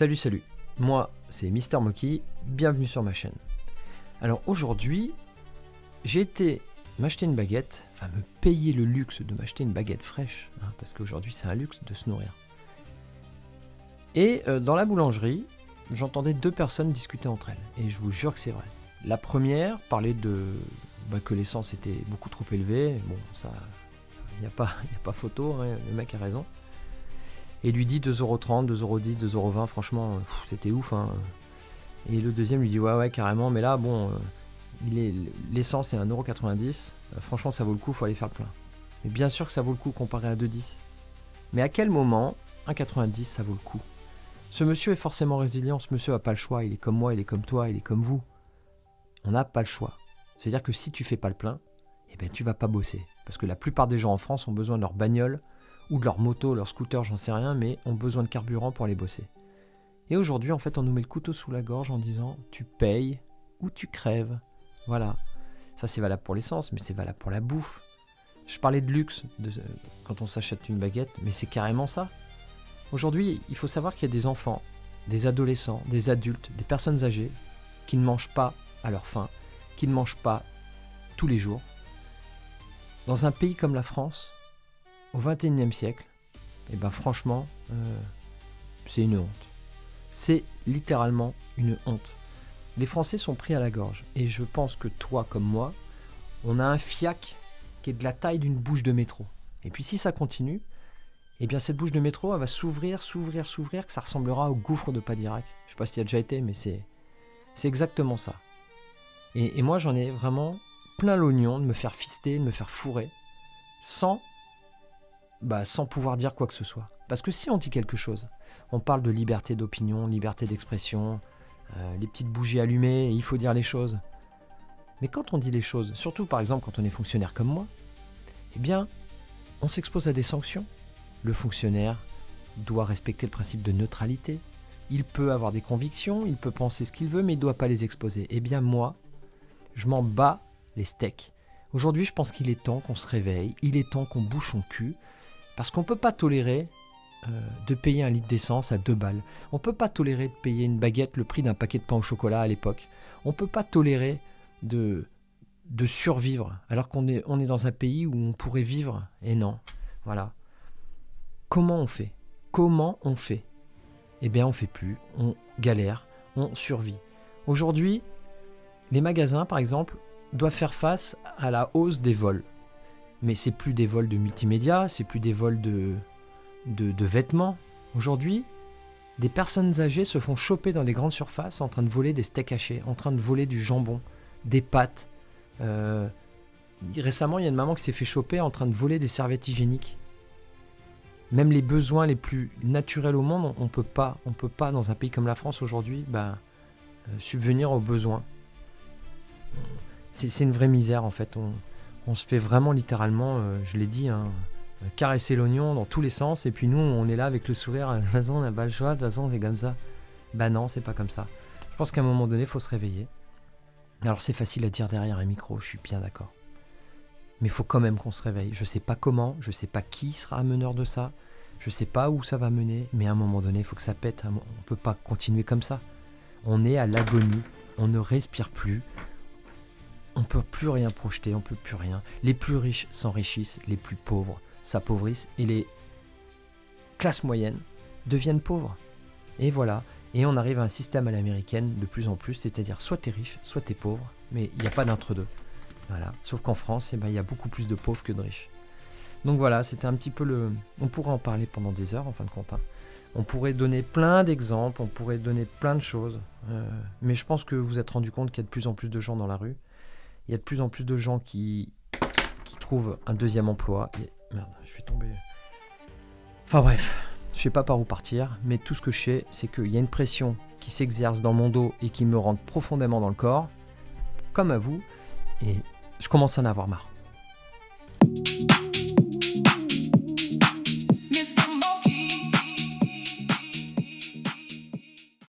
Salut, moi c'est Mister Moki, bienvenue sur ma chaîne. Alors aujourd'hui, j'ai été m'acheter une baguette, enfin me payer le luxe de m'acheter une baguette fraîche, parce qu'aujourd'hui c'est un luxe de se nourrir. Et dans la boulangerie, j'entendais deux personnes discuter entre elles, et je vous jure que c'est vrai. La première parlait de que l'essence était beaucoup trop élevée, bon ça, il n'y a pas photo, hein, le mec a raison. Et lui dit 2,30€, 2,10€, 2,20€, franchement, c'était ouf. Hein. Et le deuxième lui dit ouais, carrément, mais là, bon, l'essence est 1,90€, franchement, ça vaut le coup, faut aller faire le plein. Mais bien sûr que ça vaut le coup comparé à 2,10€. Mais à quel moment 1,90€, ça vaut le coup? Ce monsieur est forcément résilient, ce monsieur n'a pas le choix, il est comme moi, il est comme toi, il est comme vous. On n'a pas le choix. C'est-à-dire que si tu fais pas le plein, eh ben, tu vas pas bosser. Parce que la plupart des gens en France ont besoin de leur bagnole, ou de leur moto, leur scooter, j'en sais rien, mais ont besoin de carburant pour aller bosser. Et aujourd'hui, en fait, on nous met le couteau sous la gorge en disant « tu payes ou tu crèves ». Voilà. Ça, c'est valable pour l'essence, mais c'est valable pour la bouffe. Je parlais de luxe quand on s'achète une baguette, mais c'est carrément ça. Aujourd'hui, il faut savoir qu'il y a des enfants, des adolescents, des adultes, des personnes âgées qui ne mangent pas à leur faim, qui ne mangent pas tous les jours. Dans un pays comme la France, au XXIe siècle, et ben franchement, c'est une honte. C'est littéralement une honte. Les Français sont pris à la gorge. Et je pense que toi comme moi, on a un fiac qui est de la taille d'une bouche de métro. Et puis si ça continue, eh bien cette bouche de métro, elle va s'ouvrir, que ça ressemblera au gouffre de Padirac. Je ne sais pas si tu as déjà été, mais c'est exactement ça. Et moi, j'en ai vraiment plein l'oignon de me faire fister, de me faire fourrer, sans pouvoir dire quoi que ce soit. Parce que si on dit quelque chose, on parle de liberté d'opinion, liberté d'expression, les petites bougies allumées, il faut dire les choses. Mais quand on dit les choses, surtout par exemple quand on est fonctionnaire comme moi, eh bien, on s'expose à des sanctions. Le fonctionnaire doit respecter le principe de neutralité. Il peut avoir des convictions, il peut penser ce qu'il veut, mais il ne doit pas les exposer. Eh bien moi, je m'en bats les steaks. Aujourd'hui, je pense qu'il est temps qu'on se réveille, il est temps qu'on bouge son cul, parce qu'on ne peut pas tolérer de payer un litre d'essence à 2 balles. On ne peut pas tolérer de payer une baguette le prix d'un paquet de pain au chocolat à l'époque. On ne peut pas tolérer de survivre alors qu'on est dans un pays où on pourrait vivre. Et non, voilà. Comment on fait? Eh bien, on ne fait plus. On galère, on survit. Aujourd'hui, les magasins, par exemple, doivent faire face à la hausse des vols. Mais c'est plus des vols de multimédia, c'est plus des vols de vêtements. Aujourd'hui, des personnes âgées se font choper dans les grandes surfaces en train de voler des steaks hachés, en train de voler du jambon, des pâtes. Récemment, il y a une maman qui s'est fait choper en train de voler des serviettes hygiéniques. Même les besoins les plus naturels au monde, on peut pas dans un pays comme la France aujourd'hui, subvenir aux besoins. C'est une vraie misère en fait. On se fait vraiment littéralement, je l'ai dit, caresser l'oignon dans tous les sens, et puis nous on est là avec le sourire, de toute façon on n'a pas le choix, de toute façon c'est comme ça. Non, c'est pas comme ça. Je pense qu'à un moment donné il faut se réveiller. Alors c'est facile à dire derrière un micro, je suis bien d'accord. Mais il faut quand même qu'on se réveille. Je sais pas comment, je sais pas qui sera ameneur de ça, je sais pas où ça va mener, mais à un moment donné il faut que ça pète. On peut pas continuer comme ça. On est à l'agonie, on ne respire plus. On ne peut plus rien projeter, on ne peut plus rien. Les plus riches s'enrichissent, les plus pauvres s'appauvrissent et les classes moyennes deviennent pauvres. Et voilà. Et on arrive à un système à l'américaine de plus en plus, c'est-à-dire soit t'es riche, soit t'es pauvre, mais il n'y a pas d'entre-deux. Voilà. Sauf qu'en France, il y a beaucoup plus de pauvres que de riches. Donc voilà, c'était un petit peu on pourrait en parler pendant des heures en fin de compte. On pourrait donner plein d'exemples, on pourrait donner plein de choses. Mais je pense que vous vous êtes rendu compte qu'il y a de plus en plus de gens dans la rue. Il y a de plus en plus de gens qui trouvent un deuxième emploi. Merde, je vais tomber. Enfin bref, je sais pas par où partir, mais tout ce que je sais, c'est qu'il y a une pression qui s'exerce dans mon dos et qui me rentre profondément dans le corps, comme à vous, et je commence à en avoir marre.